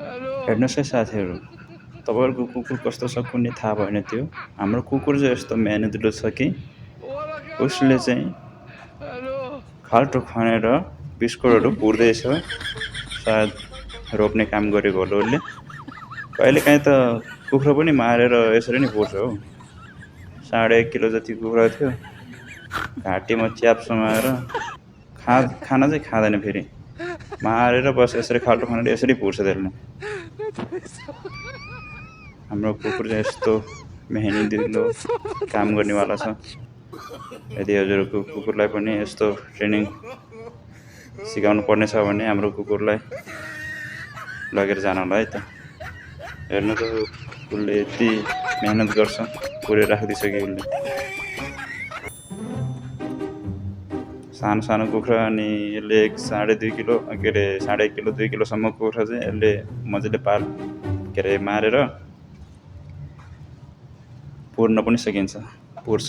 हेर्नुहोस् है साथीहरू, तपाईँहरूको कुकुर कस्तो छ कुनै थाहा भएन त्यो। हाम्रो कुकुर चाहिँ यस्तो मेहनतिलो छ कि उसले चाहिँ खाल्टो खनेर बिस्कुटहरू पुर्दैछ। सायद रोप्ने काम गरेको होला उसले। कहिलेकाहीँ त कुखुरा पनि मारेर यसरी नै पुर्छ हौ। 1.5 किलो जति कुखुरा थियो, घाँटीमा च्याप समाएर खाना चाहिँ खाँदैन, फेरि मारेर बस यसरी खाल्टो खनेर यसरी पुर्छ त्यसले। हाम्रो कुकुर चाहिँ यस्तो मेहनतिलो काम गर्नेवाला छ। यदि हजुरको कुकुरलाई पनि यस्तो ट्रेनिङ सिकाउनु पर्ने छ भने हाम्रो कुकुरलाई लगेर जानु होला है त। हेर्नु त उसले यति मेहनत गर्छ, पुरै राखिदिइसक्यो उसले। सानो सानो कुखुरा अनि यसले 2.5 किलो के अरे 1.5 किलो 2 किलोसम्म कुखुरा चाहिँ यसले मजाले मारेर पुर्न पनि सकिन्छ, पुर्छ।